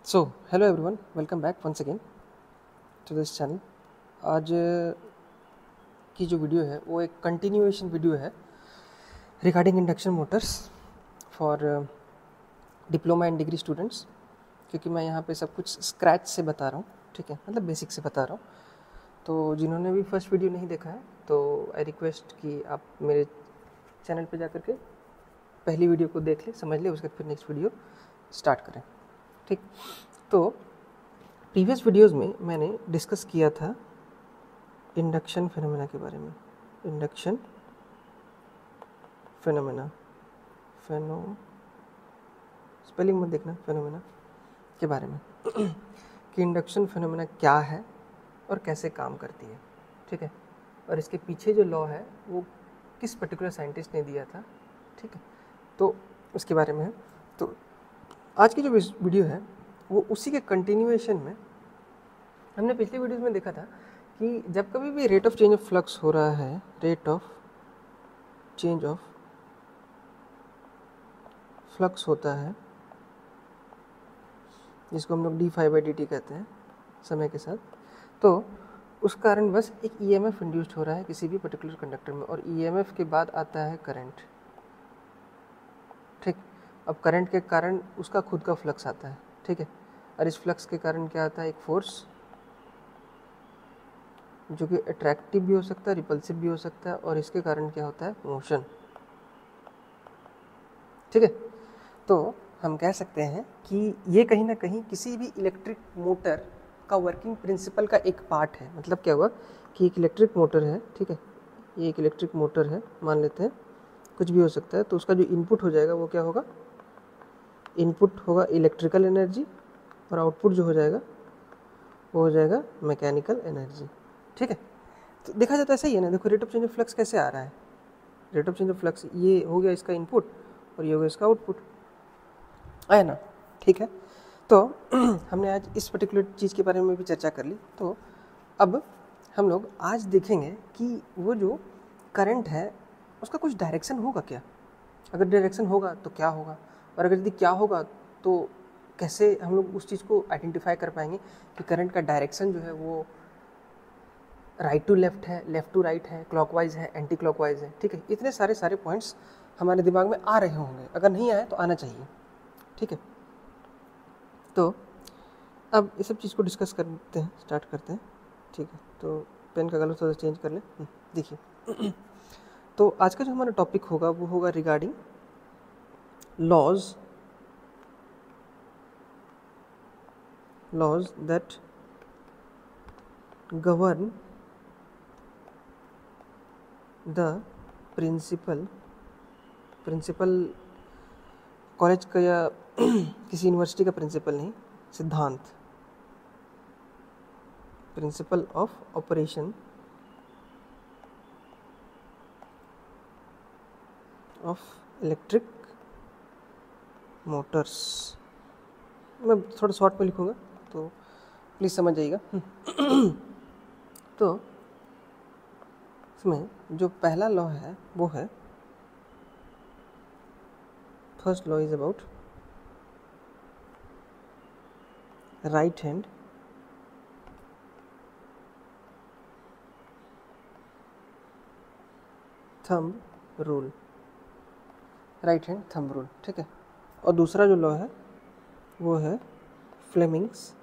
So hello everyone, welcome back once again to this channel. आज की जो video है वो एक कंटिन्यूएशन वीडियो है regarding induction motors for diploma and degree students, क्योंकि मैं यहाँ पे सब कुछ स्क्रैच से बता रहा हूँ, ठीक है, मतलब बेसिक से बता रहा हूँ। तो जिन्होंने भी फर्स्ट वीडियो नहीं देखा है तो आई रिक्वेस्ट कि आप मेरे चैनल पे जाकर के पहली वीडियो को देख ले, समझ ले, उसके बाद फिर नेक्स्ट वीडियो स्टार्ट करें, ठीक। तो प्रीवियस वीडियोस में मैंने डिस्कस किया था इंडक्शन फिनोमेना के बारे में। इंडक्शन फिनोमेना, स्पेलिंग मत देखना, फिनोमेना के बारे में कि इंडक्शन फिनोमेना क्या है और कैसे काम करती है, ठीक है, और इसके पीछे जो लॉ है वो किस पर्टिकुलर साइंटिस्ट ने दिया था, ठीक है, तो उसके बारे में है। तो आज की जो वीडियो है वो उसी के कंटिन्यूएशन में हमने पिछली वीडियोस में देखा था कि जब कभी भी rate of change of flux हो रहा है, rate of change of flux होता है, जिसको हम लोग d∅dt कहते हैं समय के साथ, तो उस कारण बस एक EMF इंड्यूस्ड हो रहा है किसी भी पर्टिकुलर कंडक्टर में, और EMF के बाद आता है करंट, ठीक। अब करंट के कारण उसका खुद का फ्लक्स आता है, ठीक है, और इस फ्लक्स के कारण क्या आता है, एक फोर्स जो कि अट्रैक्टिव भी हो सकता है, रिपल्सिव भी हो सकता है, और इसके कारण क्या होता है, मोशन, ठीक है। तो हम कह सकते हैं कि ये कहीं ना कहीं किसी भी इलेक्ट्रिक मोटर का वर्किंग प्रिंसिपल का एक पार्ट है। मतलब क्या हुआ कि एक इलेक्ट्रिक मोटर है, ठीक है, ये एक इलेक्ट्रिक मोटर है, मान लेते हैं, कुछ भी हो सकता है, तो उसका जो इनपुट हो जाएगा वो क्या होगा, इनपुट होगा इलेक्ट्रिकल एनर्जी, और आउटपुट जो हो जाएगा वो हो जाएगा मैकेनिकल एनर्जी, ठीक है। तो देखा जाता है ऐसा ही है ना, देखो rate of change of flux कैसे आ रहा है, rate of change of flux ये हो गया इसका इनपुट और ये हो गया इसका आउटपुट, आया ना, ठीक है। तो हमने आज इस पर्टिकुलर चीज़ के बारे में भी चर्चा कर ली। तो अब हम लोग आज देखेंगे कि वो जो करंट है उसका कुछ डायरेक्शन होगा क्या, अगर डायरेक्शन होगा तो क्या होगा, और अगर यदि क्या होगा तो कैसे हम लोग उस चीज़ को आइडेंटिफाई कर पाएंगे कि करंट का डायरेक्शन जो है वो राइट टू लेफ्ट है, लेफ्ट टू राइट है, क्लॉकवाइज है, एंटी क्लॉकवाइज है, ठीक है। इतने सारे पॉइंट्स हमारे दिमाग में आ रहे होंगे, अगर नहीं आए तो आना चाहिए, ठीक है। तो अब इस सब चीज़ को डिस्कस करते हैं, स्टार्ट करते हैं, ठीक है। तो पेन का कलर थोड़ा चेंज कर लें, देखिए। तो आज का जो हमारा टॉपिक होगा वो होगा regarding laws that govern the principle college का या किसी यूनिवर्सिटी का प्रिंसिपल नहीं, सिद्धांत, principle of operation of electric motors. मैं थोड़ा शॉर्ट में लिखूँगा तो प्लीज़ समझ जाइएगा। तो इसमें जो पहला लॉ है वो है, first law is about right hand thumb rule, right hand thumb rule, ठीक है। और दूसरा जो लॉ है वो है फ्लेमिंग्स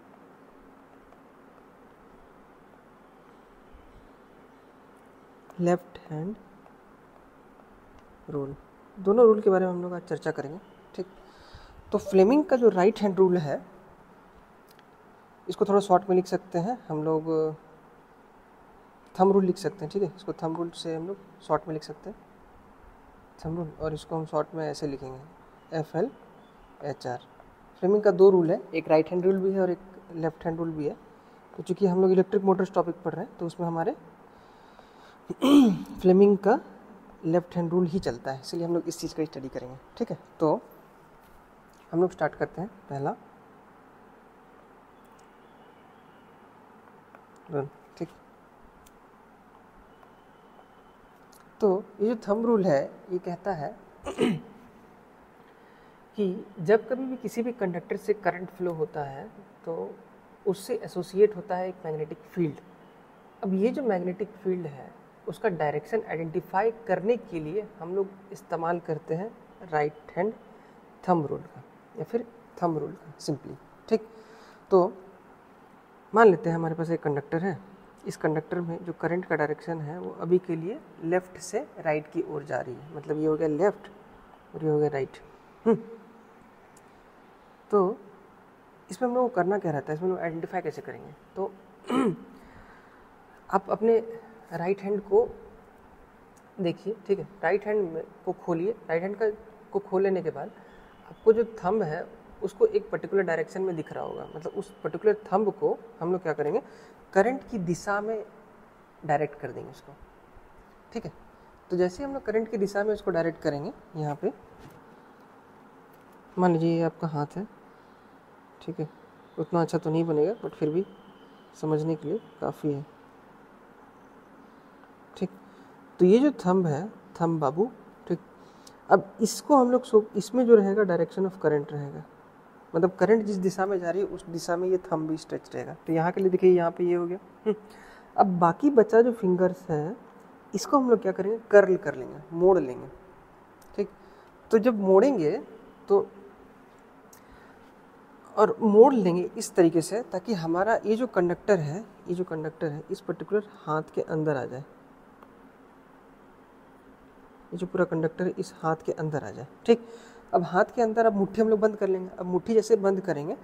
लेफ्ट हैंड रूल। दोनों रूल के बारे में हम लोग आज चर्चा करेंगे, ठीक। तो फ्लेमिंग का जो राइट हैंड रूल है इसको थोड़ा शॉर्ट में लिख सकते हैं हम लोग, थंब रूल लिख सकते हैं, ठीक है। इसको थंब रूल से हम लोग शॉर्ट में लिख सकते हैं, थंब रूल, और इसको हम शॉर्ट में ऐसे लिखेंगे FLHR। फ्लेमिंग का दो रूल है, एक राइट हैंड रूल भी है और एक लेफ्ट हैंड रूल भी है। तो चूँकि हम लोग इलेक्ट्रिक मोटर्स टॉपिक पढ़ रहे हैं तो उसमें हमारे फ्लेमिंग का लेफ्ट हैंड रूल ही चलता है, इसलिए हम लोग इस चीज़ का स्टडी करेंगे, ठीक है। तो हम लोग स्टार्ट करते हैं पहला रूल, ठीक। तो ये जो थंब रूल है ये कहता है कि जब कभी भी किसी भी कंडक्टर से करंट फ्लो होता है तो उससे एसोसिएट होता है एक मैग्नेटिक फील्ड। अब ये जो मैग्नेटिक फील्ड है उसका डायरेक्शन आइडेंटिफाई करने के लिए हम लोग इस्तेमाल करते हैं राइट हैंड थंब रूल का या फिर थंब रूल का सिंपली। ठीक, तो मान लेते हैं हमारे पास एक कंडक्टर है। इस कंडक्टर में जो करंट का डायरेक्शन है वो अभी के लिए लेफ़्ट से राइट की ओर जा रही है, मतलब ये हो गया लेफ़्ट और ये हो गया राइट। तो इसमें हम लोग को करना क्या रहता है, इसमें हम लोग आइडेंटिफाई कैसे करेंगे? तो आप अपने राइट हैंड को देखिए, ठीक है, राइट हैंड को खोलिए। राइट हैंड को खोल लेने के बाद आपको जो थंब है उसको एक पर्टिकुलर डायरेक्शन में दिख रहा होगा, मतलब उस पर्टिकुलर थंब को हम लोग क्या करेंगे, करंट की दिशा में डायरेक्ट कर देंगे उसको। ठीक है, तो जैसे हम लोग करंट की दिशा में उसको डायरेक्ट करेंगे, यहाँ पे मान लीजिए ये आपका हाथ है, ठीक है, उतना अच्छा तो नहीं बनेगा बट फिर भी समझने के लिए काफ़ी है। ठीक, तो ये जो थंब है, थंब बाबू, ठीक, अब इसको हम लोग इसमें जो रहेगा डायरेक्शन ऑफ करंट रहेगा, मतलब करंट जिस दिशा में जा रही है उस दिशा में ये थंब भी स्ट्रेच रहेगा। तो यहाँ के लिए देखिए यहाँ पे ये हो गया। अब बाकी बचा जो फिंगर्स है इसको हम लोग क्या करेंगे, कर्ल कर लेंगे, मोड़ लेंगे। ठीक, तो जब मोड़ेंगे तो और मोड़ लेंगे इस तरीके से ताकि हमारा ये जो कंडक्टर है इस पर्टिकुलर हाथ के अंदर आ जाए। ये जो पूरा कंडक्टर है इस हाथ के अंदर आ जाए। ठीक, अब हाथ के अंदर अब मुट्ठी हम लोग बंद कर लेंगे। अब मुट्ठी जैसे बंद करेंगे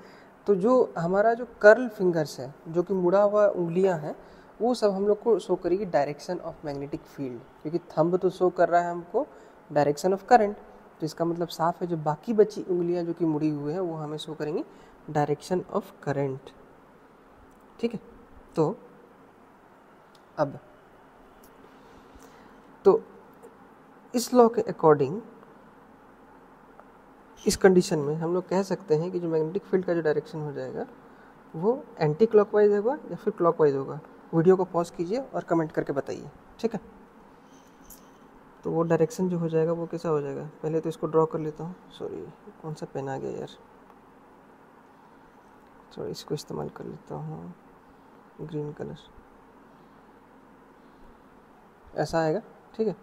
तो जो हमारा जो कर्ल फिंगर्स है, जो कि मुड़ा हुआ उंगलियां हैं, वो सब हम लोग को शो करेगी डायरेक्शन ऑफ मैग्नेटिक फील्ड, क्योंकि थंब तो शो कर रहा है हमको डायरेक्शन ऑफ करंट। तो इसका मतलब साफ है जो बाकी बची उंगलियां जो कि मुड़ी हुई है वो हमें शो करेंगी डायरेक्शन ऑफ करंट। ठीक है, तो अब तो इस लॉ के अकॉर्डिंग इस कंडीशन में हम लोग कह सकते हैं कि जो मैग्नेटिक फील्ड का जो डायरेक्शन हो जाएगा वो एंटी क्लॉकवाइज होगा या फिर क्लॉकवाइज होगा। वीडियो को पॉज कीजिए और कमेंट करके बताइए। ठीक है, तो वो डायरेक्शन जो हो जाएगा वो कैसा हो जाएगा, पहले तो इसको ड्रॉ कर लेता हूँ। सॉरी, कौन सा पेन आ गया यार, सॉरी, इसको इस्तेमाल कर लेता हूँ, ग्रीन कलर, ऐसा आएगा। ठीक है,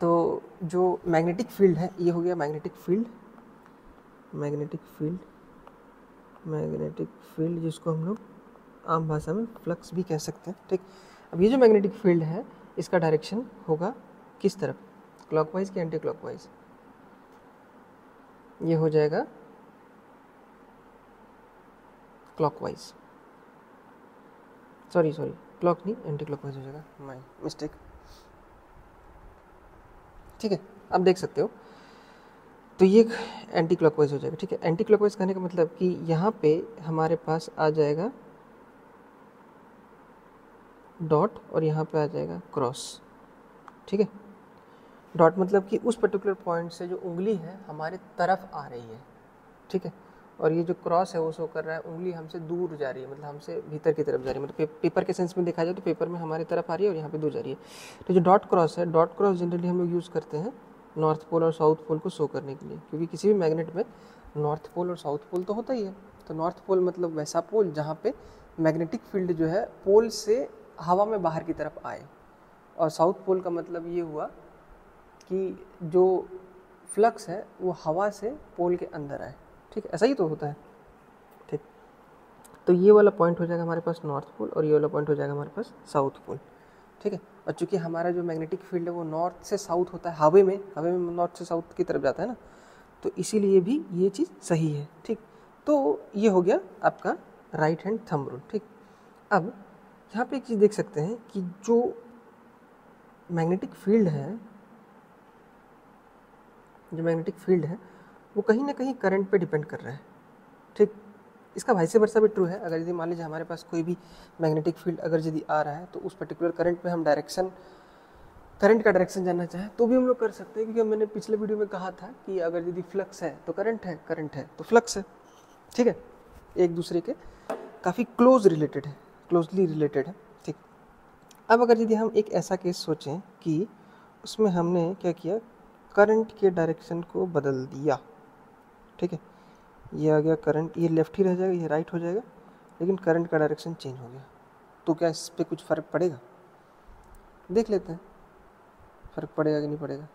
तो जो मैग्नेटिक फील्ड है ये हो गया मैग्नेटिक फील्ड जिसको हम लोग आम भाषा में फ्लक्स भी कह सकते हैं। ठीक, अब ये जो मैग्नेटिक फील्ड है इसका डायरेक्शन होगा किस तरफ, क्लॉकवाइज कि एंटी क्लॉकवाइज? ये हो जाएगा क्लॉकवाइज, सॉरी क्लॉक नहीं, एंटी क्लॉकवाइज हो जाएगा, माय मिस्टेक। ठीक है, आप देख सकते हो, तो ये एंटी क्लॉकवाइज हो जाएगा। ठीक है, एंटी क्लॉकवाइज कहने का मतलब कि यहाँ पे हमारे पास आ जाएगा डॉट और यहाँ पे आ जाएगा क्रॉस। ठीक है, डॉट मतलब कि उस पर्टिकुलर पॉइंट से जो उंगली है हमारे तरफ आ रही है। ठीक है, और ये जो क्रॉस है वो शो कर रहा है उंगली हमसे दूर जा रही है, मतलब हमसे भीतर की तरफ जा रही है, मतलब पेपर के सेंस में देखा जाए तो पेपर में हमारे तरफ आ रही है और यहाँ पे दूर जा रही है। तो जो डॉट क्रॉस है, डॉट क्रॉस जनरली हम लोग यूज़ करते हैं नॉर्थ पोल और साउथ पोल को शो करने के लिए, क्योंकि किसी भी मैग्नेट में नॉर्थ पोल और साउथ पोल तो होता ही है। तो नॉर्थ पोल मतलब वैसा पोल जहाँ पे मैग्नेटिक फील्ड जो है पोल से हवा में बाहर की तरफ आए, और साउथ पोल का मतलब ये हुआ कि जो फ्लक्स है वो हवा से पोल के अंदर आए। ठीक है, ऐसा ही तो होता है। ठीक, तो ये वाला पॉइंट हो जाएगा हमारे पास नॉर्थ पोल और ये वाला पॉइंट हो जाएगा हमारे पास साउथ पोल। ठीक है, और चूंकि हमारा जो मैग्नेटिक फील्ड है वो नॉर्थ से साउथ होता है, हवा में नॉर्थ से साउथ की तरफ जाता है ना, तो इसीलिए भी ये चीज़ सही है। ठीक, तो ये हो गया आपका राइट हैंड थंब रूल। ठीक, अब यहाँ पे एक चीज़ देख सकते हैं कि जो मैग्नेटिक फील्ड है वो कहीं ना कहीं करंट पे डिपेंड कर रहा है। ठीक, इसका वाइस वर्सा भी ट्रू है। अगर यदि मान लीजिए हमारे पास कोई भी मैग्नेटिक फील्ड अगर यदि आ रहा है तो उस पर्टिकुलर करंट में हम करंट का डायरेक्शन जानना चाहें तो भी हम लोग कर सकते हैं, क्योंकि मैंने पिछले वीडियो में कहा था कि अगर यदि फ्लक्स है तो करंट है तो फ्लक्स है। ठीक है, एक दूसरे के काफ़ी क्लोजली रिलेटेड है। ठीक, अब अगर यदि हम एक ऐसा केस सोचें कि उसमें हमने क्या किया, करंट के डायरेक्शन को बदल दिया, ठीक है, ये आ गया करंट, ये लेफ़्ट ही रह जाएगा, ये राइट हो जाएगा, लेकिन करंट का डायरेक्शन चेंज हो गया, तो क्या इस पर कुछ फ़र्क पड़ेगा? देख लेते हैं फ़र्क पड़ेगा कि नहीं पड़ेगा।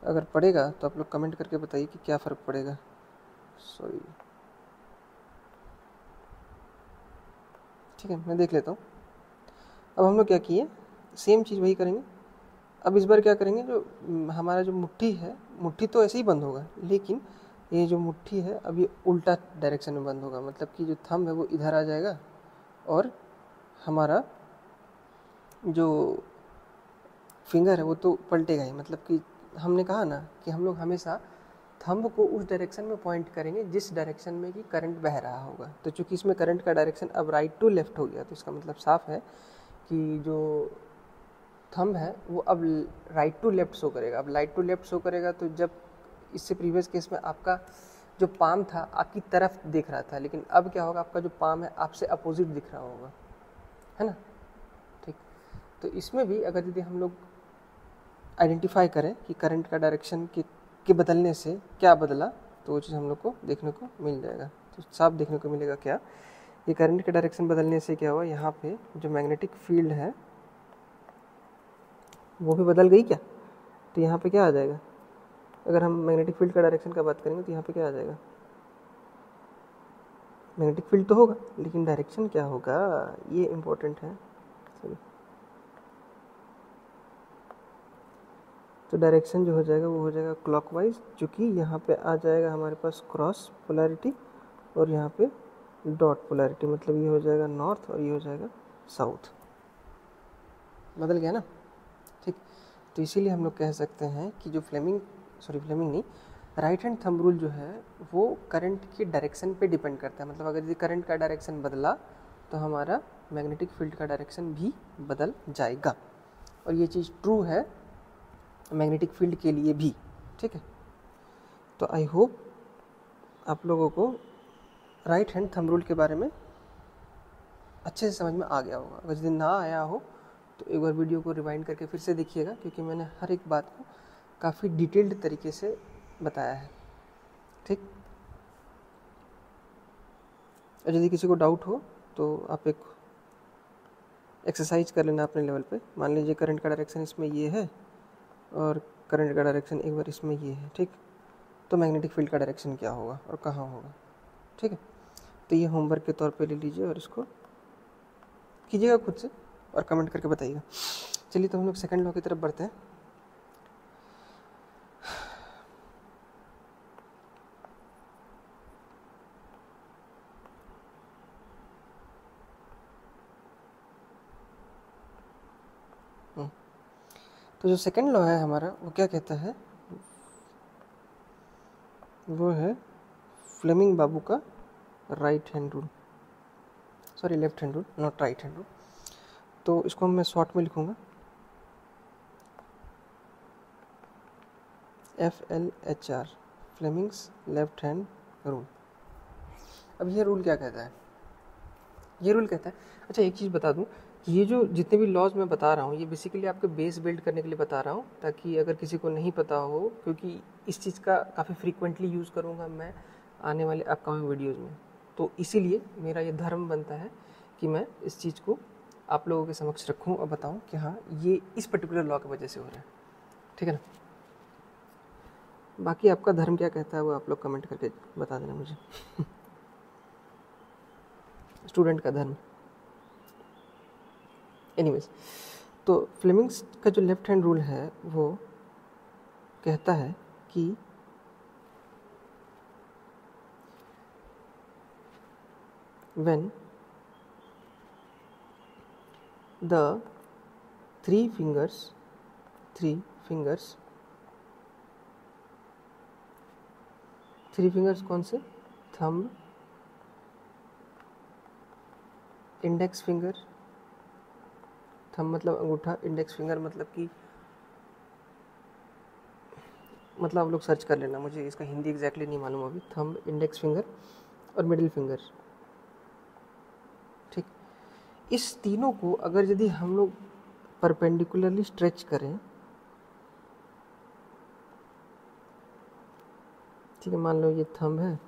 अगर पड़ेगा तो आप लोग कमेंट करके बताइए कि क्या फ़र्क पड़ेगा। सॉरी, ठीक है, मैं देख लेता हूँ। अब हम लोग क्या किए, सेम चीज़ वही करेंगे। अब इस बार क्या करेंगे, जो हमारा जो मुट्ठी है, मुट्ठी तो ऐसे ही बंद होगा, लेकिन ये जो मुट्ठी है अब ये उल्टा डायरेक्शन में बंद होगा, मतलब कि जो थंब है वो इधर आ जाएगा और हमारा जो फिंगर है वो तो पलटेगा ही। मतलब कि हमने कहा ना कि हम लोग हमेशा थंब को उस डायरेक्शन में पॉइंट करेंगे जिस डायरेक्शन में कि करंट बह रहा होगा। तो चूंकि इसमें करंट का डायरेक्शन अब राइट टू लेफ्ट हो गया, तो इसका मतलब साफ है कि जो थंब है वो अब राइट टू लेफ्ट शो करेगा। अब राइट टू लेफ्ट शो करेगा, तो जब इससे प्रीवियस केस में आपका जो पाम था आपकी तरफ देख रहा था, लेकिन अब क्या होगा, आपका जो पाम है आपसे अपोजिट दिख रहा होगा, है ना। ठीक, तो इसमें भी अगर यदि हम लोग आइडेंटिफाई करें कि करंट का डायरेक्शन के बदलने से क्या बदला, तो वो चीज़ हम लोग को देखने को मिल जाएगा। तो साफ देखने को मिलेगा क्या, ये करंट का डायरेक्शन बदलने से क्या हुआ, यहाँ पे जो मैग्नेटिक फील्ड है वो भी बदल गई क्या। तो यहाँ पे क्या आ जाएगा, अगर हम मैग्नेटिक फील्ड का डायरेक्शन का बात करेंगे तो यहाँ पे क्या आ जाएगा, मैग्नेटिक फील्ड तो होगा लेकिन डायरेक्शन क्या होगा, ये इम्पोर्टेंट है। तो डायरेक्शन जो हो जाएगा वो हो जाएगा क्लॉकवाइज, चूँकि यहाँ पे आ जाएगा हमारे पास क्रॉस पोलैरिटी और यहाँ पे डॉट पोलैरिटी, मतलब ये हो जाएगा नॉर्थ और ये हो जाएगा साउथ। बदल गया ना, ठीक। तो इसीलिए हम लोग कह सकते हैं कि जो फ्लेमिंग नहीं, राइट हैंड थंब रूल जो है वो करंट की डायरेक्शन पे डिपेंड करता है। मतलब अगर यदि करंट का डायरेक्शन बदला तो हमारा मैग्नेटिक फील्ड का डायरेक्शन भी बदल जाएगा, और ये चीज़ ट्रू है मैग्नेटिक फील्ड के लिए भी, ठीक है। तो आई होप आप लोगों को राइट हैंड थंब रूल के बारे में अच्छे से समझ में आ गया होगा। अगर यदि ना आया हो तो एक बार वीडियो को रिवाइंड करके फिर से देखिएगा, क्योंकि मैंने हर एक बात को काफ़ी डिटेल्ड तरीके से बताया है, ठीक। और यदि किसी को डाउट हो तो आप एक एक्सरसाइज कर लेना अपने लेवल पे। मान लीजिए करंट का डायरेक्शन इसमें ये है और करंट का डायरेक्शन एक बार इसमें ये है, ठीक। तो मैग्नेटिक फील्ड का डायरेक्शन क्या होगा और कहाँ होगा, ठीक है। तो ये होमवर्क के तौर पे ले लीजिए और इसको कीजिएगा खुद से और कमेंट करके बताइएगा। चलिए तो हम लोग सेकंड लॉ की तरफ बढ़ते हैं। तो जो सेकंड लॉ है हमारा वो क्या कहता है, वो है फ्लेमिंग बाबू का right hand rule, sorry left hand rule, not right hand rule. तो इसको मैं शॉर्ट में लिखूँगा FLHR, Fleming's left hand rule. अब ये रूल क्या कहता है, ये रूल कहता है, अच्छा एक चीज़ बता दूं, ये जो जितने भी लॉज मैं बता रहा हूँ ये बेसिकली आपके बेस बिल्ड करने के लिए बता रहा हूँ, ताकि अगर किसी को नहीं पता हो, क्योंकि इस चीज़ का काफ़ी फ्रीक्वेंटली यूज़ करूँगा मैं आने वाले अपकमिंग वीडियोज़ में। तो इसीलिए मेरा ये धर्म बनता है कि मैं इस चीज़ को आप लोगों के समक्ष रखूँ और बताऊँ कि हाँ ये इस पर्टिकुलर लॉ की वजह से हो रहा है, ठीक है ना। बाकी आपका धर्म क्या कहता है वो आप लोग कमेंट करके बता देना मुझे। स्टूडेंट का धर्म। एनीवेज, तो फ्लेमिंग्स का जो लेफ्ट हैंड रूल है वो कहता है कि when the three fingers कौन से, थंब, इंडेक्स फिंगर, थंब मतलब अंगूठा, इंडेक्स फिंगर मतलब कि मतलब आप लोग सर्च कर लेना, मुझे इसका हिंदी एग्जैक्टली नहीं मालूम अभी। थंब, इंडेक्स फिंगर और मिडिल फिंगर, ठीक। इस तीनों को अगर यदि हम लोग परपेंडिकुलरली स्ट्रेच करें, ठीक है, मान लो ये थंब है,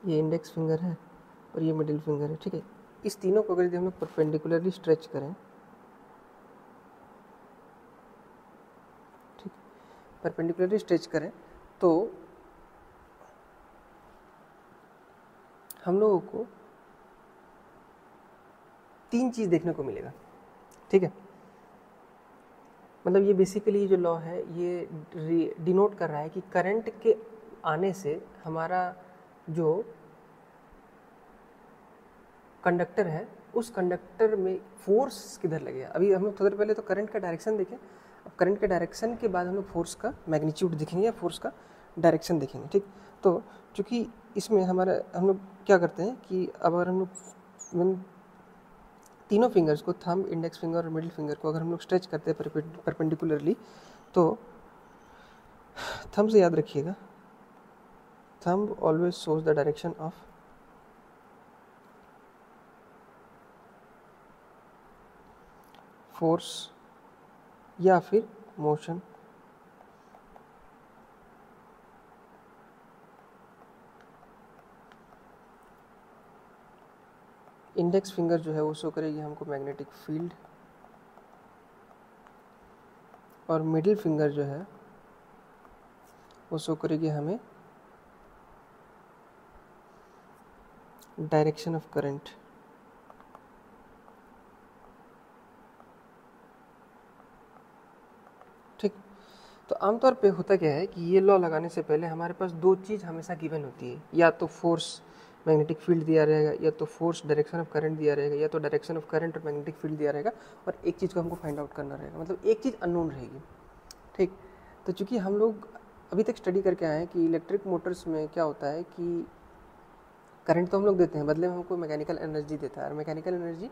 ये इंडेक्स फिंगर है और ये मिडिल फिंगर है, ठीक है, इस तीनों को अगर यदि हम लोग परपेंडिकुलरली स्ट्रेच करें, ठीक, परपेंडिकुलरली स्ट्रेच करें तो हम लोगों को तीन चीज़ देखने को मिलेगा, ठीक है। मतलब ये बेसिकली जो लॉ है ये डिनोट कर रहा है कि करंट के आने से हमारा जो कंडक्टर है उस कंडक्टर में फोर्स किधर लगेगा। अभी हम लोग थोड़ी देर पहले तो करंट का डायरेक्शन देखें, अब करंट के डायरेक्शन के बाद हम लोग फोर्स का मैग्नीट्यूड देखेंगे या फोर्स का डायरेक्शन देखेंगे, ठीक। तो चूँकि इसमें हमारा हम लोग क्या करते हैं कि अगर हम लोग तीनों फिंगर्स को, थंब, इंडेक्स फिंगर और मिडिल फिंगर को अगर हम लोग स्ट्रेच करते हैं परपेंडिकुलरली, तो थंब से याद रखिएगा, thumb always shows the direction of force या फिर मोशन, इंडेक्स फिंगर जो है वो शो करेगी हमको मैग्नेटिक फील्ड और मिडिल फिंगर जो है वो शो करेगी हमें डायरेक्शन ऑफ करंट। ठीक, तो आमतौर पे होता क्या है कि ये लॉ लगाने से पहले हमारे पास दो चीज़ हमेशा गिवन होती है, या तो फोर्स मैग्नेटिक फील्ड दिया रहेगा, या तो फोर्स डायरेक्शन ऑफ करंट दिया रहेगा, या तो डायरेक्शन ऑफ करंट और मैग्नेटिक फील्ड दिया रहेगा, और एक चीज़ को हमको फाइंड आउट करना रहेगा, मतलब एक चीज़ अननोन रहेगी। ठीक, तो चूँकि हम लोग अभी तक स्टडी करके आए हैं कि इलेक्ट्रिक मोटर्स में क्या होता है कि करंट तो हम लोग देते हैं, बदले में हमको मैकेनिकल एनर्जी देता है, और मैकेनिकल एनर्जी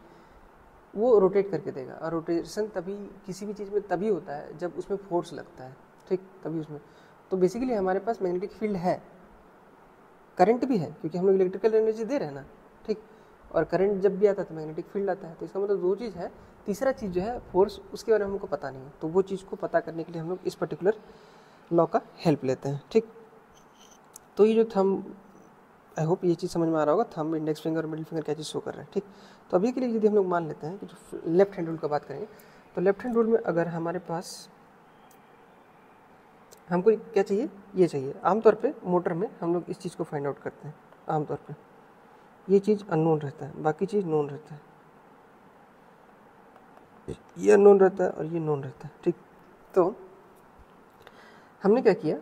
वो रोटेट करके देगा, और रोटेशन तभी किसी भी चीज़ में तभी होता है जब उसमें फोर्स लगता है, ठीक, तभी उसमें। तो बेसिकली हमारे पास मैग्नेटिक फील्ड है, करंट भी है, क्योंकि हम लोग इलेक्ट्रिकल एनर्जी दे रहे हैं ना, ठीक, और करंट जब भी आता है तो मैग्नेटिक फील्ड आता है, तो इसका मतलब दो चीज़ है। तीसरा चीज़ जो है फोर्स, उसके बारे में हमको पता नहीं है, तो वो चीज़ को पता करने के लिए हम लोग इस पर्टिकुलर लॉ का हेल्प लेते हैं। ठीक, तो ये जो थंब, आई होप ये चीज़ समझ में आ रहा होगा, थंब, इंडेक्स फिंगर और मिडिल फिंगर क्या चीज़ शो कर रहा है। ठीक, तो अभी के लिए यदि हम लोग मान लेते हैं कि जो लेफ्ट हैंड रूल का बात करेंगे, तो लेफ्ट हैंड रूल में अगर हमारे पास हमको क्या चाहिए, ये चाहिए। आमतौर पे मोटर में हम लोग इस चीज़ को फाइंड आउट करते हैं, आमतौर पे ये चीज़ अननोन रहता है, बाकी चीज़ नोन रहता है, ये अननोन रहता है और ये नोन रहता है। ठीक, तो हमने क्या किया,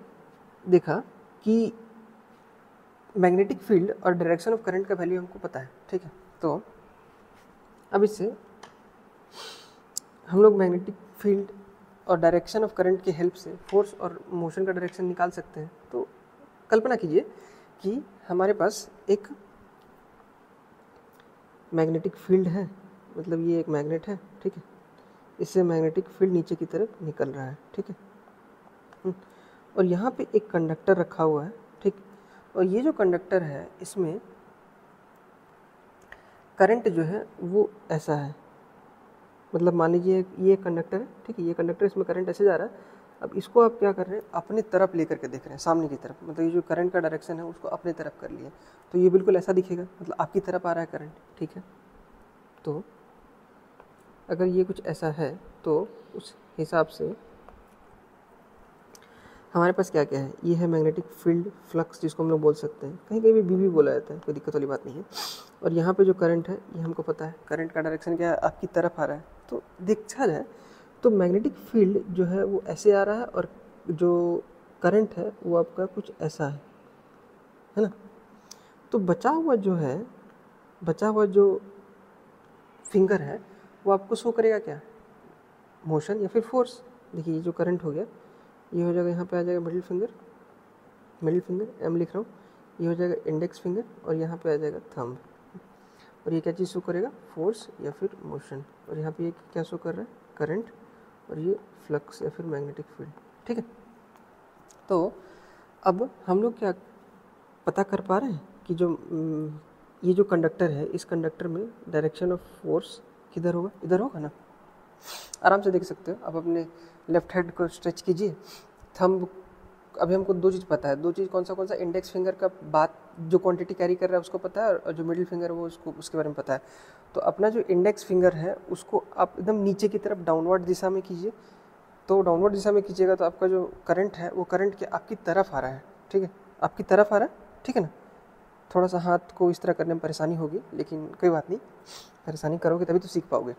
देखा कि मैग्नेटिक फील्ड और डायरेक्शन ऑफ करंट का वैल्यू हमको पता है, ठीक है। तो अब इससे हम लोग मैग्नेटिक फील्ड और डायरेक्शन ऑफ करंट की हेल्प से फोर्स और मोशन का डायरेक्शन निकाल सकते हैं। तो कल्पना कीजिए कि हमारे पास एक मैग्नेटिक फील्ड है, मतलब ये एक मैग्नेट है, ठीक है, इससे मैग्नेटिक फील्ड नीचे की तरफ निकल रहा है, ठीक है, और यहाँ पे एक कंडक्टर रखा हुआ है, ठीक, और ये जो कंडक्टर है इसमें करंट जो है वो ऐसा है, मतलब मान लीजिए ये कंडक्टर है, ठीक है, ये कंडक्टर, इसमें करंट ऐसे जा रहा है। अब इसको आप क्या कर रहे हैं, अपनी तरफ लेकर के देख रहे हैं, सामने की तरफ, मतलब ये जो करंट का डायरेक्शन है उसको अपनी तरफ कर लिया, तो ये बिल्कुल ऐसा दिखेगा, मतलब आपकी तरफ आ रहा है करंट, ठीक है। तो अगर ये कुछ ऐसा है तो उस हिसाब से हमारे पास क्या क्या है, ये है मैग्नेटिक फील्ड फ्लक्स, जिसको हम लोग बोल सकते हैं, कहीं कहीं भी बीबी बोला जाता है, कोई दिक्कत वाली बात नहीं है। और यहाँ पे जो करंट है ये हमको पता है, करंट का डायरेक्शन क्या है, आपकी तरफ आ रहा है। तो देखा जाए तो मैग्नेटिक फील्ड जो है वो ऐसे आ रहा है, और जो करंट है वो आपका कुछ ऐसा है ना। तो बचा हुआ जो फिंगर है वो आपको शो करेगा क्या, मोशन या फिर फोर्स। देखिए ये जो करंट हो गया ये हो जाएगा, यहाँ पे आ जाएगा मिडिल फिंगर, एम लिख रहा हूँ, ये हो जाएगा इंडेक्स फिंगर, और यहाँ पे आ जाएगा थंब, और ये क्या चीज़ शो करेगा, फोर्स या फिर मोशन, और यहाँ पे ये क्या शो कर रहा है, करंट, और ये फ्लक्स या फिर मैग्नेटिक फील्ड, ठीक है। तो अब हम लोग क्या पता कर पा रहे हैं कि जो ये जो कंडक्टर है, इस कंडक्टर में डायरेक्शन ऑफ फोर्स किधर होगा, इधर होगा ना। आराम से देख सकते हो। अब अपने लेफ्ट हैंड को स्ट्रेच कीजिए, थंब, अभी हमको दो चीज़ पता है, दो चीज़ कौन सा, इंडेक्स फिंगर का बात जो क्वांटिटी कैरी कर रहा है उसको पता है, और जो मिडिल फिंगर है वो उसको उसके बारे में पता है। तो अपना जो इंडेक्स फिंगर है उसको आप एकदम नीचे की तरफ डाउनवर्ड दिशा में कीजिए। तो डाउनवर्ड दिशा में कीजिएगा तो आपका जो करंट है वो करंट के आपकी तरफ आ रहा है, ठीक है, आपकी तरफ आ रहा है, ठीक है ना। थोड़ा सा हाथ को इस तरह करने में परेशानी होगी, लेकिन कोई बात नहीं, परेशानी करोगे तभी तो सीख पाओगे।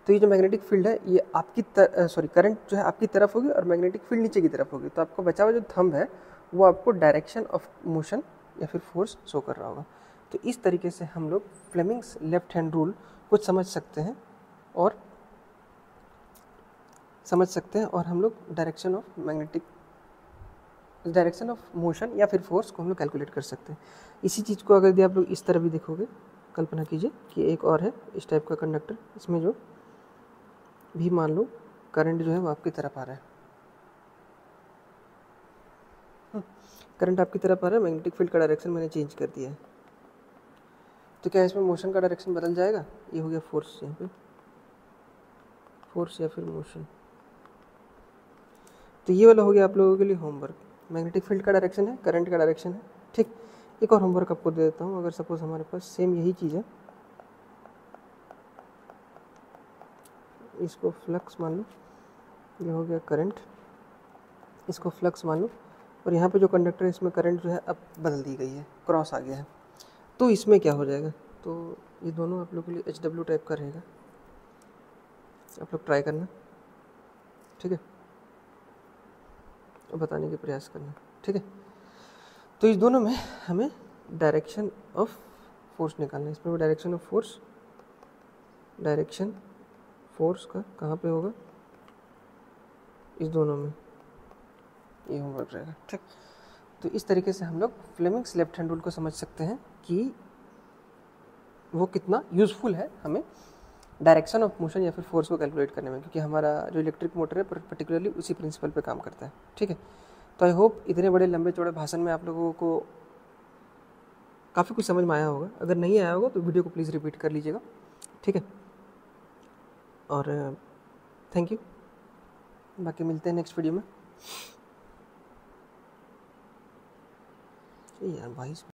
तो ये जो मैग्नेटिक फील्ड है ये आपकी करंट जो है आपकी तरफ होगी और मैग्नेटिक फील्ड नीचे की तरफ होगी। तो आपका बचा हुआ जो थंब है वो आपको डायरेक्शन ऑफ मोशन या फिर फोर्स शो कर रहा होगा। तो इस तरीके से हम लोग फ्लेमिंग्स लेफ्ट हैंड रूल को समझ सकते हैं और हम लोग डायरेक्शन ऑफ मोशन या फिर फोर्स को हम लोग कैलकुलेट कर सकते हैं। इसी चीज़ को अगर यदि आप लोग इस तरह भी देखोगे, कल्पना कीजिए कि एक और है इस टाइप का कंडक्टर, इसमें जो भी मान लो करंट जो है वो आपकी तरफ आ रहा है, करंट आपकी तरफ आ रहा है, मैग्नेटिक फील्ड का डायरेक्शन मैंने चेंज कर दिया है। तो क्या इसमें मोशन का डायरेक्शन बदल जाएगा? ये हो गया फोर्स, यहाँ पे फोर्स या फिर मोशन। तो ये वाला हो गया आप लोगों के लिए होमवर्क। मैग्नेटिक फील्ड का डायरेक्शन है, करंट का डायरेक्शन है, ठीक। एक और होमवर्क आपको दे देता हूँ। अगर सपोज हमारे पास सेम यही चीज़ है, इसको फ्लक्स मान लो, ये हो गया करंट, इसको फ्लक्स मान लो, और यहाँ पे जो कंडक्टर है इसमें करंट जो है अब बदल दी गई है, क्रॉस आ गया है। तो इसमें क्या हो जाएगा? तो ये दोनों आप लोगों के लिए HW टाइप का रहेगा, आप लोग ट्राई करना, ठीक है, बताने के प्रयास करना, ठीक है। तो इस दोनों में हमें डायरेक्शन ऑफ फोर्स निकालना है। इसमें भी direction of force, direction force का कहाँ पे होगा? इस दोनों में, ये होमवर्क रहेगा, ठीक। तो इस तरीके से हम लोग फ्लेमिंग्स लेफ्ट हैंड रूल को समझ सकते हैं कि वो कितना यूज़फुल है हमें डायरेक्शन ऑफ मोशन या फिर फोर्स को कैलकुलेट करने में, क्योंकि हमारा जो इलेक्ट्रिक मोटर है पर्टिकुलरली उसी प्रिंसिपल पे काम करता है, ठीक है। तो आई होप इतने बड़े लंबे चौड़े भाषण में आप लोगों को काफ़ी कुछ समझ में आया होगा। अगर नहीं आया होगा तो वीडियो को प्लीज़ रिपीट कर लीजिएगा, ठीक है। और थैंक यू, बाकी मिलते हैं नेक्स्ट वीडियो में। यार भाई